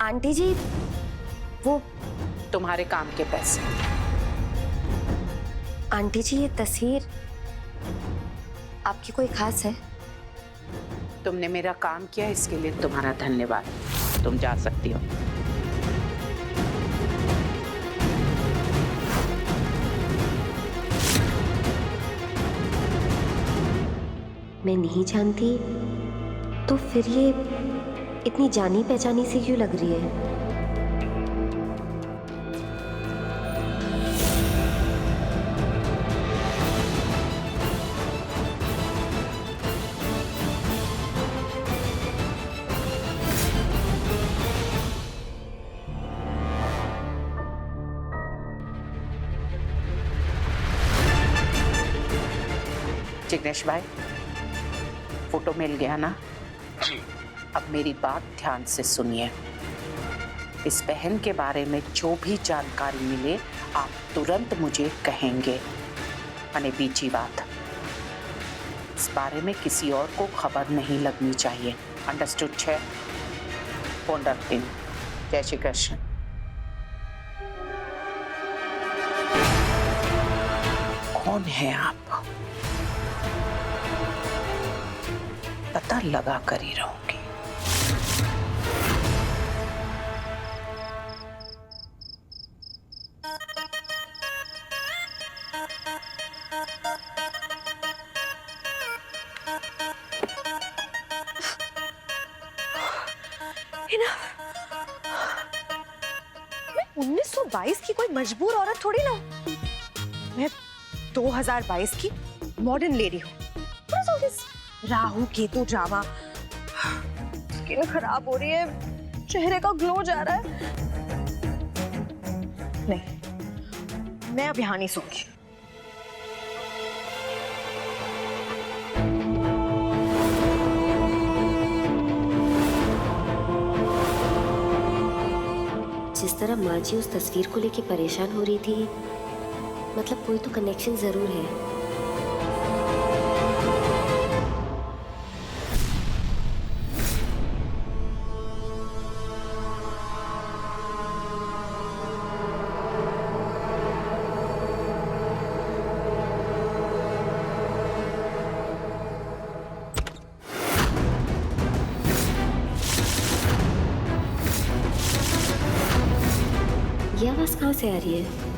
Aunty जी, वो तुम्हारे काम के पैसे। आंटी जी, ये तस्वीर आपकी कोई खास है? तुमने मेरा काम किया, इसके लिए तुम्हारा धन्यवाद। तुम जा सकती हो। मैं नहीं जानती, तो फिर ये इतनी जानी पहचानी सी क्यों लग रही है? जिग्नेश भाई, फोटो मिल गया ना? जी। अब मेरी बात ध्यान से सुनिए। इस बहन के बारे में जो भी जानकारी मिले आप तुरंत मुझे कहेंगे। माने बीची बात, इस बारे में किसी और को खबर नहीं लगनी चाहिए। अंडरस्टूड है? फोन रखती हूँ। जय श्री कृष्ण। कौन है आप? पता लगा कर ही रहूंगी। मैं 1922 की कोई मजबूर औरत थोड़ी ना हूं। मैं 2022 की मॉडर्न लेडी हूँ। राहु केतु ड्रामा, स्किन खराब हो रही है, चेहरे का ग्लो जा रहा है। नहीं, मैं अब यहाँ नहीं सोऊंगी। जिस तरह माँ जी उस तस्वीर को लेके परेशान हो रही थी, मतलब कोई तो कनेक्शन जरूर है। ये आवाज कहाँ से आ रही है?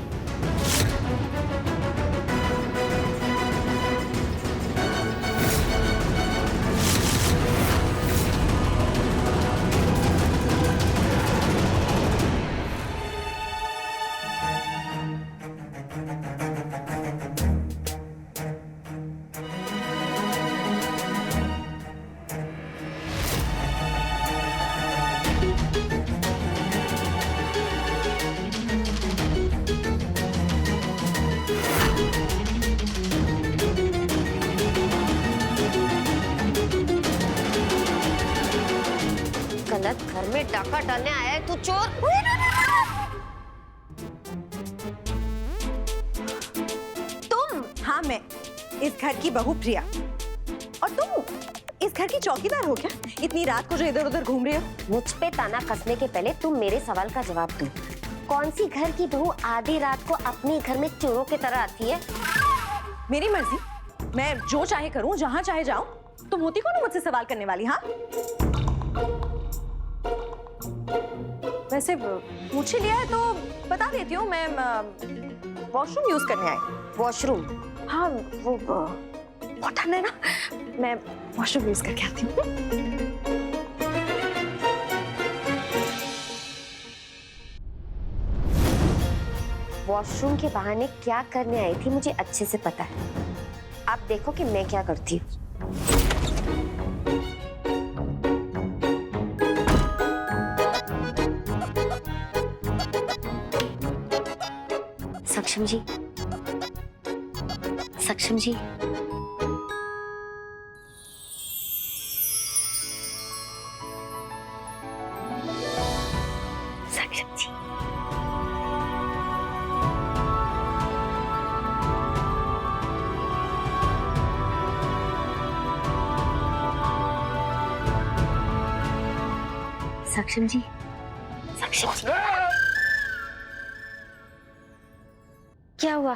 गलत घर में डाका डालने आया है तू, चोर। तुम? हाँ, मैं इस घर की बहू प्रिया। और तुम इस घर की चौकीदार हो क्या? इतनी रात को जो इधर उधर घूम रहे हो? मुझ पे ताना कसने के पहले तुम मेरे सवाल का जवाब दो। कौन सी घर की बहू आधी रात को अपने घर में चोरों की तरह आती है? मेरी मर्जी, मैं जो चाहे करूं, जहां चाहे जाऊं। तुम होती कौन हो मुझसे सवाल करने वाली? हाँ, वैसे पूछ ही लिया है तो बता देती हूँ। मैं वॉशरूम यूज करने आई। वॉशरूम? हाँ, वो बहुत ठंडा है ना, मैं वॉशरूम यूज करके आती हूँ। वॉशरूम के बहाने क्या करने आई थी मुझे अच्छे से पता है। आप देखो कि मैं क्या करती हूँ। सक्षम जी, सक्षम जी, सक्षम जी। सक्षम जी, सक्षम जी, क्या हुआ?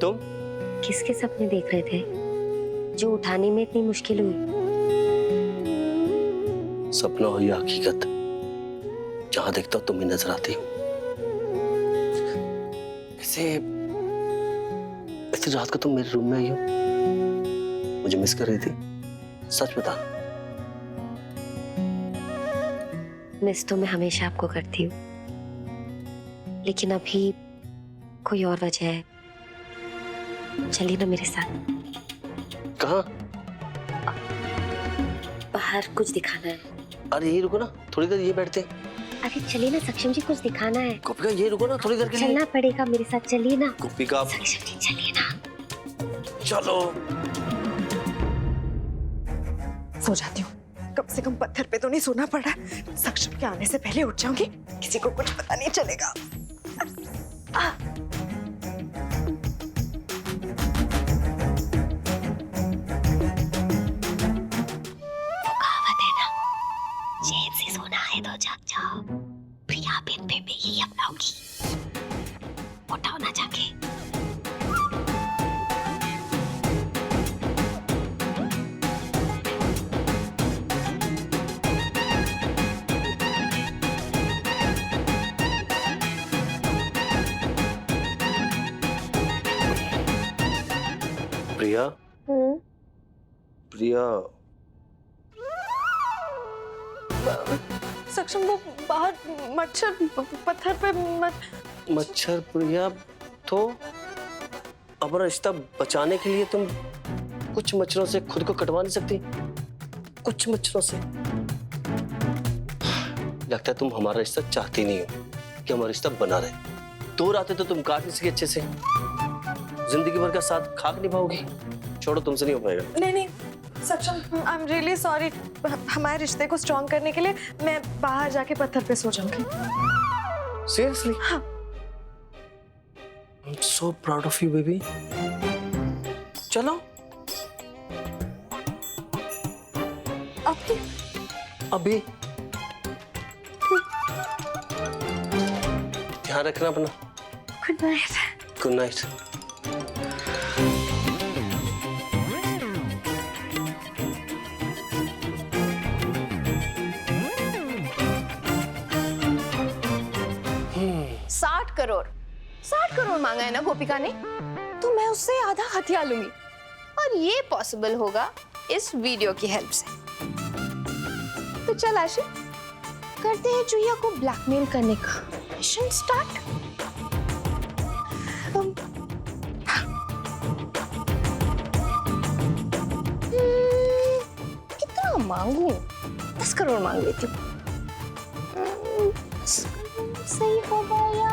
तुम किसके सपने देख रहे थे जो उठाने में इतनी मुश्किल हुई? सपना हो या हकीकत, जहां देखता हूं तुम ही नजर आती हो। ऐसे रात को तुम मेरे रूम में आई हो, मुझे मिस कर रही थी? सच बता। मिस तो मैं हमेशा आपको करती हूँ, लेकिन अभी कोई और वजह है। चलिए ना मेरे साथ। कहाँ? बाहर कुछ दिखाना है। अरे ये रुको ना, थोड़ी देर ये बैठते हैं। अरे चलिए ना सक्षम जी, कुछ दिखाना है। गोपिका ये रुको ना थोड़ी देर के लिए। चलना पड़ेगा मेरे साथ, चलिए ना। गोपिका सक्षम जी चलिए ना। चलो। सो जाती हूँ, कम से कम पत्थर पे तो नहीं सोना पड़ रहा। सक्षम के आने से पहले उठ जाऊंगी, किसी को कुछ पता नहीं चलेगा। चैन से सोना है तो जाग जाओ। प्रिया बिन पे यही अपनाओगी। उठाओ ना जाके। प्रिया, प्रिया, सक्षम वो बाहर मच्छर पत्थर पे मच्छर। प्रिया तो अपना रिश्ता बचाने के लिए तुम कुछ मच्छरों से खुद को कटवा नहीं सकती? कुछ मच्छरों से? लगता है तुम हमारा रिश्ता चाहती नहीं हो कि हमारा रिश्ता बना रहे। 2 रातें तो तुम काट नहीं सकी अच्छे से, जिंदगी भर का साथ खाक निभाओगी? छोड़ो, तुमसे नहीं हो पाएगा। नहीं नहीं सक्षम, आई एम रियली सॉरी। हमारे रिश्ते को स्ट्रॉन्ग करने के लिए मैं बाहर जाके पत्थर पे सो जाऊंगी। सीरियसली? हाँ। I'm so proud of you, baby. चलो। अब तो अभी ध्यान रखना अपना। Good night. Good night. साठ करोड़ मांगा है ना गोपिका ने, तो मैं उससे आधा हथिया लूंगी, और ये पॉसिबल होगा इस वीडियो की हेल्प से। तो चल आशी, करते हैं चुहिया को ब्लैकमेल करने का मिशन स्टार्ट। कितना मांगू? 10 करोड़ मांग लेती हूँ। 10 करोड़ सही होगा या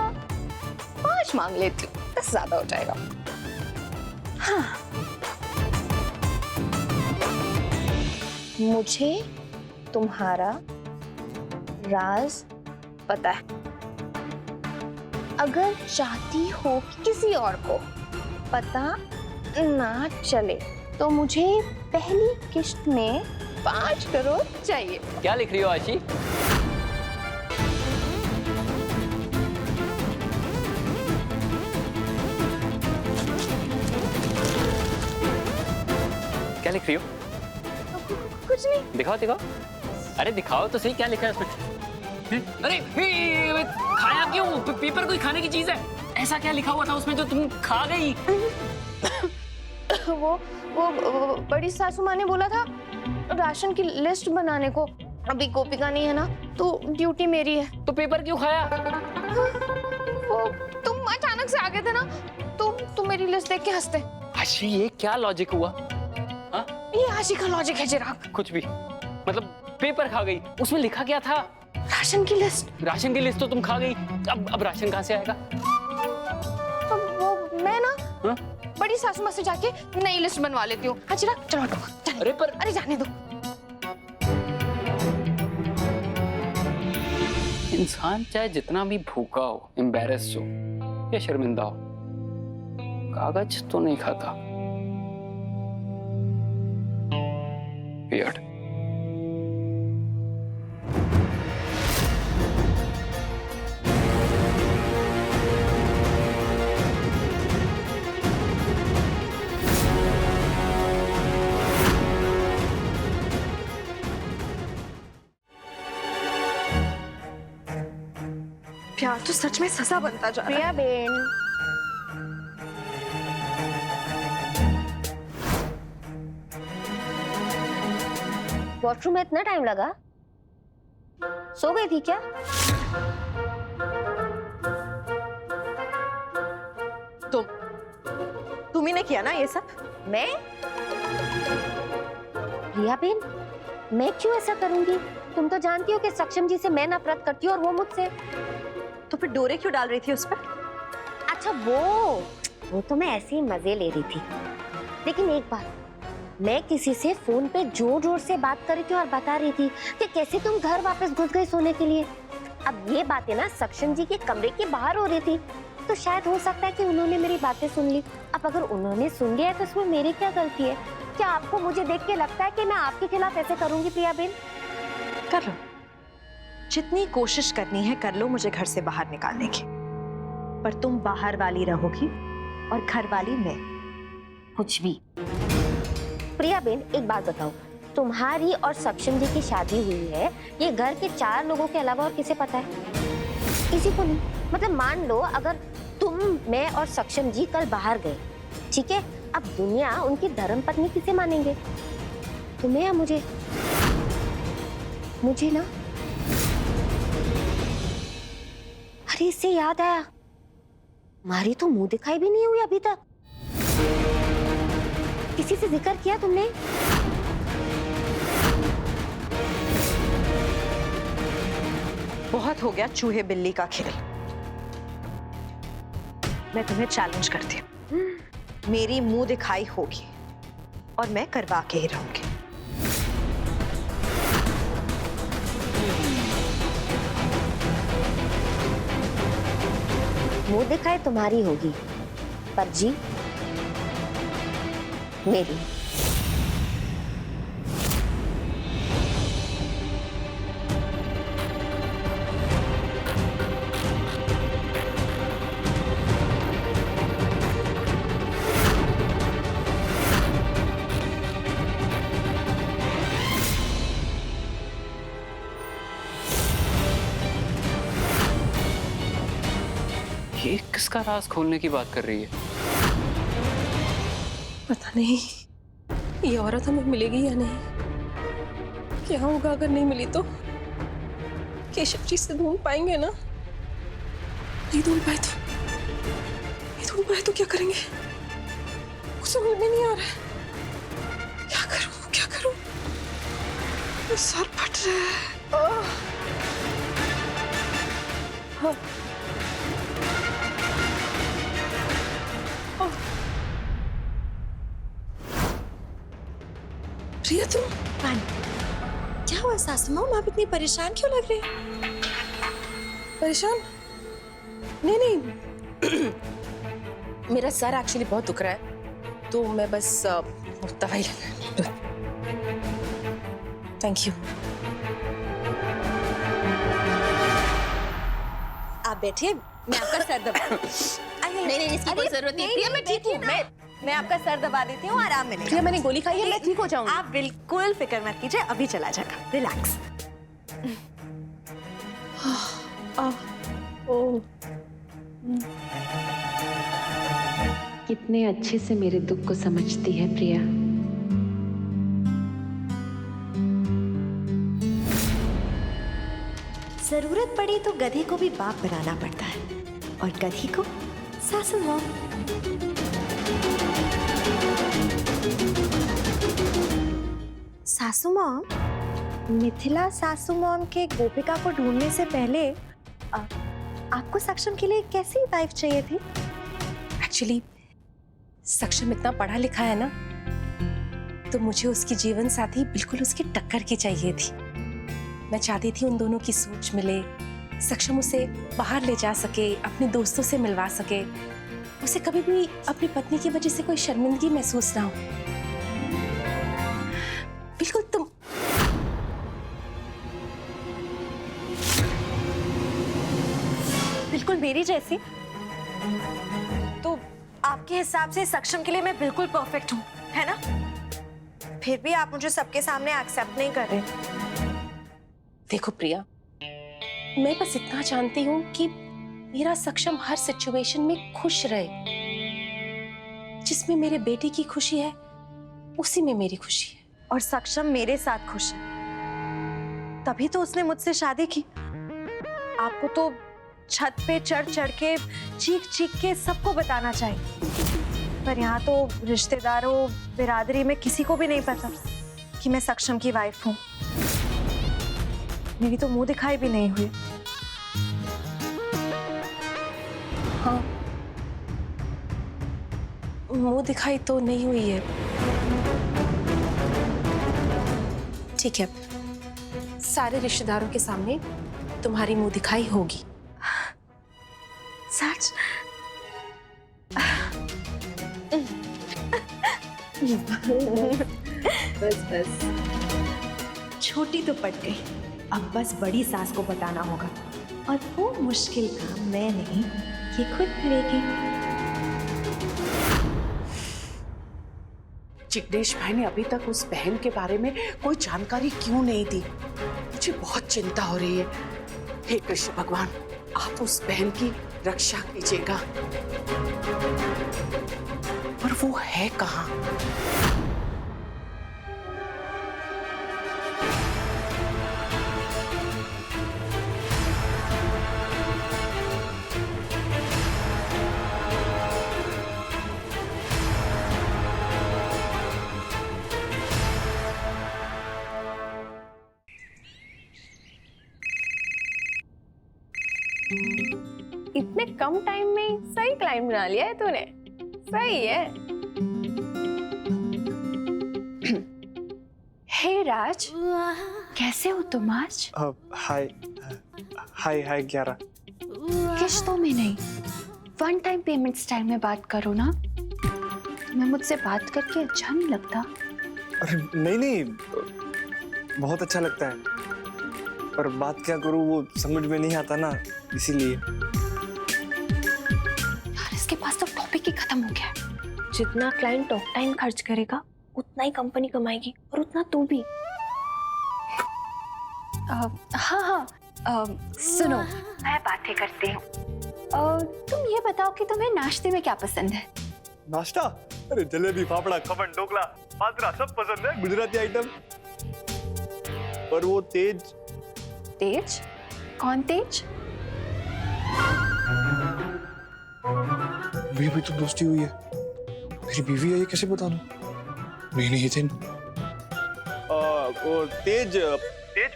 5 मांग लेती हूँ? 10 ज्यादा हो जाएगा। हाँ, मुझे तुम्हारा राज पता है। अगर चाहती हो कि किसी और को पता ना चले, तो मुझे पहली किश्त में 5 करोड़ चाहिए। क्या लिख रही हो आशी? क्या लिख रही हो? कुछ नहीं। दिखाओ दिखाओ। अरे दिखाओ तो सही, क्या लिखा है उसमें? अरे खाया क्यों? पेपर कोई खाने की चीज है? ऐसा क्या लिखा हुआ था उसमें जो तुम खा गई? वो बड़ी सासू माँ ने बोला था राशन की लिस्ट बनाने को। अभी गोपिका नहीं है ना, तो ड्यूटी मेरी है। तो पेपर क्यों खाया? वो तुम अचानक से आ गए थे ना, तो तुम मेरी लिस्ट देख के हंसते। आशी ये क्या लॉजिक हुआ? हाँ? ये आशी का लॉजिक है चिराग। कुछ भी, मतलब पेपर खा गई, उसमें लिखा क्या था? राशन की लिस्ट। राशन की लिस्ट तो तुम खा गई, अब राशन कहाँ से आएगा? अब वो मैं ना हाँ? बड़ी सासू माँ से जाके नई लिस्ट बनवा लेती हूँ। हाँ चिराग चलो जाने। अरे पर अरे जाने दो। इंसान चाहे जितना भी भूखा हो, एम्बैरेस्ड हो या शर्मिंदा हो, कागज तो नहीं खाता। Weird. प्यार तो सच में सजा बनता जा रहा है। प्रिया बेन, वॉशरूम में इतना टाइम लगा? सो गई थी क्या? तुम ही ने किया ना ये सब? मैं? प्रिया बेन, मैं क्यों ऐसा करूंगी? तुम तो जानती हो कि सक्षम जी से मैं नफरत करती हूँ और वो मुझसे। तो फिर डोरे क्यों डाल रही थी उस पर? अच्छा वो तो मैं ऐसे ही मजे ले रही थी। लेकिन एक बात, मैं किसी से फोन पे जोर जोर से बात कर रही थी और बता रही थी कि कैसे तुम घर वापस घुस गई सोने के लिए। अब ये बातें ना सक्षम जी के कमरे के बाहर हो रही थी, तो शायद हो सकता है कि उन्होंने मेरी बातें सुन ली। अब अगर उन्होंने सुन लिया तो उसमें मेरी क्या गलती है? क्या आपको मुझे देख के लगता है कि मैं आपके खिलाफ ऐसे करूंगी प्रिया बेन? कर लो, जितनी कोशिश करनी है कर लो मुझे घर से बाहर निकालने की, पर तुम बाहर वाली रहोगी और घर वाली मैं। कुछ भी। प्रिया बेन, एक बात बताओ, तुम्हारी और सक्षम जी की शादी हुई है, ये घर के 4 लोगों के अलावा और किसे पता है? किसी को नहीं। मतलब मान लो अगर तुम, मैं और सक्षम जी कल बाहर गए, ठीक है, अब दुनिया उनकी धर्मपत्नी किसे मानेंगे? तुम्हें या मुझे? मुझे ना। अरे इससे याद आया, हमारी तो मुंह दिखाई भी नहीं हुई अभी तक। किसी से जिक्र किया तुमने? बहुत हो गया चूहे बिल्ली का खेल। मैं तुम्हें चैलेंज करती हूँ, मेरी मुंह दिखाई होगी और मैं करवा के ही रहूंगी। मुंह दिखाई तुम्हारी होगी, पर जी मेरी। ये किसका राज खोलने की बात कर रही है? पता नहीं ये औरत हमें मिलेगी या नहीं। क्या होगा अगर नहीं मिली तो? केशव जी से ढूंढ पाएंगे ना? नहीं ढूंढ पाए तो क्या करेंगे? कुछ समझ में नहीं आ रहा है। क्या करूं? मेरा सर फट रहा है। हाँ। प्रिया, तुम क्या हुआ सासू माँ? आप इतनी परेशान क्यों लग रही हैं? परेशान? नहीं मेरा सर एक्चुअली बहुत दुख रहा है, तो मैं बस दवाई लगा। Thank you. आप बैठिए, मैं आपका सर दबा। नहीं इसकी कोई जरूरत नहीं। प्रिया, मैं ठीक हूँ। मैं आपका सर दबा देती हूँ, आराम मिलेगा। प्रिया, मैंने गोली खाई है, मैं ठीक हो जाऊंगी। आप बिल्कुल फिक्र मत कीजिए, अभी चला जाएगा। रिलैक्स। कितने अच्छे से मेरे दुख को समझती है प्रिया। जरूरत पड़ी तो गधी को भी बाप बनाना पड़ता है, और गधी को सासू माँ। सासू मॉम, मिथिला सासू मॉम के गोपिका को ढूंढने से पहले आपको सक्षम के लिए कैसी वाइफ चाहिए थी? एक्चुअली सक्षम इतना पढ़ा लिखा है ना, तो मुझे उसकी जीवन साथी बिल्कुल उसकी टक्कर की चाहिए थी। मैं चाहती थी उन दोनों की सोच मिले, सक्षम उसे बाहर ले जा सके, अपने दोस्तों से मिलवा सके, उसे कभी भी अपनी पत्नी की वजह से कोई शर्मिंदगी महसूस ना हो। बिल्कुल तुम। बिल्कुल मेरी जैसी। तो आपके हिसाब से सक्षम के लिए मैं बिल्कुल परफेक्ट हूँ, है ना? फिर भी आप मुझे सबके सामने एक्सेप्ट नहीं कर रहे। देखो प्रिया, मैं बस इतना जानती हूँ कि मेरा सक्षम हर सिचुएशन में खुश रहे। जिसमें मेरे बेटे की खुशी है उसी में मेरी खुशी है। और सक्षम मेरे साथ खुश है, तभी तो उसने मुझसे शादी की। आपको तो छत पे चढ़ चढ़ के चीख चीख के सबको बताना चाहिए, पर यहाँ तो रिश्तेदारों बिरादरी में किसी को भी नहीं पता कि मैं सक्षम की वाइफ हूँ। मेरी तो मुंह दिखाई भी नहीं हुई। हाँ, मुंह दिखाई तो नहीं हुई है। ठीक है, सारे रिश्तेदारों के सामने तुम्हारी मुंह दिखाई होगी। सच? बस बस, छोटी तो पट गई, अब बस बड़ी सास को बताना होगा, और वो मुश्किल काम मैं नहीं, ये खुद करेगी। जिग्नेश भाई ने अभी तक उस बहन के बारे में कोई जानकारी क्यों नहीं दी? मुझे बहुत चिंता हो रही है। हे कृष्ण भगवान, आप उस बहन की रक्षा कीजिएगा। और वो है कहाँ? इतने कम टाइम में सही क्लाइंट बना लिया है तूने, सही है। हे राज, कैसे हो तुम आज? हाय हाय हाय ग्यारह। किश्तों में नहीं, वन टाइम पेमेंट स्टाइल में बात करो ना। तुम्हें मुझसे बात करके अच्छा नहीं लगता? अरे नहीं नहीं, बहुत अच्छा लगता है, पर बात क्या करूँ वो समझ में नहीं आता ना, इसीलिए। यार इसके पास तो टॉपिक ही खत्म हो गया है। जितना क्लाइंट टॉक टाइम खर्च करेगा उतना ही कंपनी कमाएगी, और उतना तू भी। हाँ, सुनो, मैं बातें करती हूँ। तुम ये बताओ कि तुम्हें नाश्ते में क्या पसंद है? नाश्ता? अरे जलेबी, फाफड़ा, खमन, ढोकला, पात्रा सब पसंद है, गुजराती आइटम। पर वो तेज। तेज? कौन तेज? मेरी भी तो दोस्ती हुई है, मेरी बीवी है, ये कैसे बता दूं? नहीं नहीं, ये थे वो तेज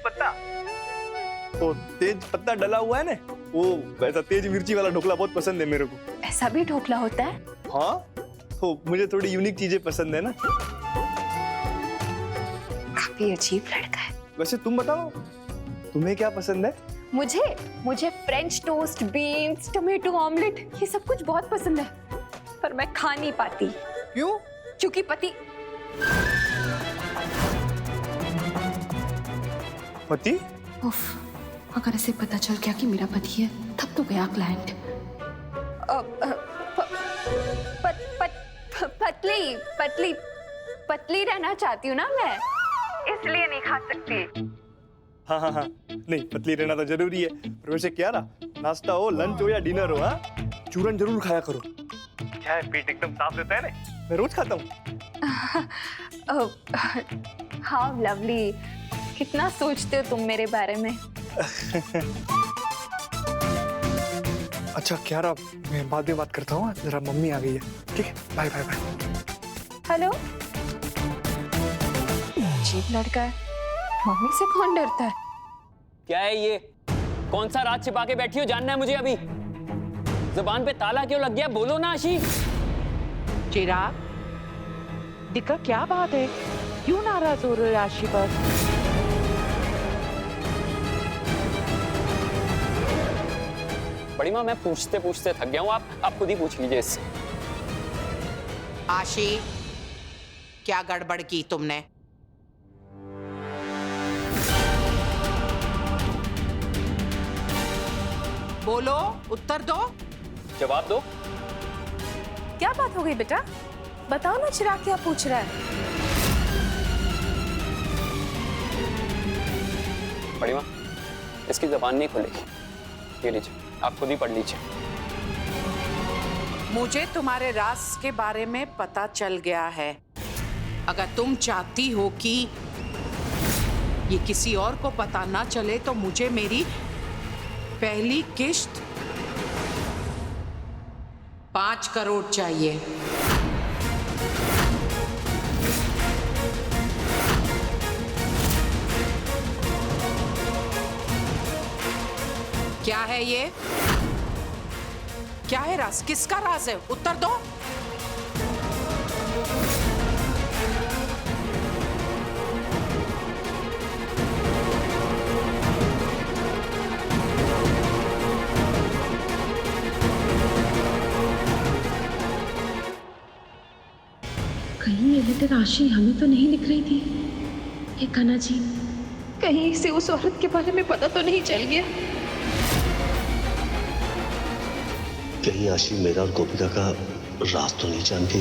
पत्ता, वो तेज पत्ता डला हुआ है ना, वो वैसा तेज मिर्ची वाला ढोकला बहुत पसंद है मेरे को। ऐसा भी ढोकला होता है? हाँ, तो मुझे थोड़ी यूनिक चीजें पसंद है ना। काफी अजीब लड़का है। वैसे तुम बताओ, तुम्हें क्या पसंद है? मुझे French toast, beans, tomato omelette, ये सब कुछ बहुत पसंद है, पर मैं खा नहीं पाती। क्यों? क्योंकि पति। पति? उफ, अगर इसे पता चल गया कि मेरा पति है, तब तो गया क्लाइंट। पतली रहना चाहती हूँ ना मैं, इसलिए नहीं खा सकती। हाँ, नहीं पतली रहना तो जरूरी है, पर वैसे क्या रहा, नाश्ता हो, लंच हो या डिनर हो, हाँ, चूरन जरूर खाया करो। क्या है, पेट एकदम साफ रहता है ना, मैं रोज खाता हूँ। हाउ लवली, कितना सोचते हो तुम मेरे बारे में। अच्छा क्यारा, मैं बाद में बात करता हूँ, जरा मम्मी आ गई है। ठीक है, बाय बाय बाय। हेलो। अजीब लड़का है, मम्मी से कौन डरता है? क्या है ये? कौन सा राज छिपा के बैठी हो, जानना है मुझे अभी। जुबान पे ताला क्यों लग गया, बोलो ना आशी। चिराग, दिक्कत क्या बात है, क्यों नाराज हो रहे हो आशी पर? बड़ी माँ, मैं पूछते पूछते थक गया हूँ, आप खुद ही पूछ लीजिए इससे। आशी, क्या गड़बड़ की तुमने? बोलो, उत्तर दो। जवाब दो। क्या बात हो गई बेटा, बताओ ना, चिराग क्या पूछ रहा है? बड़ी माँ, इसकी जबान नहीं खुलेगी, ये लीजिए। आप खुद ही पढ़ लीजिए। मुझे तुम्हारे राज के बारे में पता चल गया है। अगर तुम चाहती हो कि ये किसी और को पता ना चले तो मुझे मेरी पहली किश्त 5 करोड़ चाहिए। क्या है ये? क्या है राज? किसका राज है? उत्तर दो। कहीं ये लेटर राशि हमें तो नहीं लिख रही थी। ये कान्हा जी, कहीं इसे उस औरत के बारे में पता तो नहीं चल गया? कहीं आशी मेरा और गोपिका का राज तो नहीं जानती?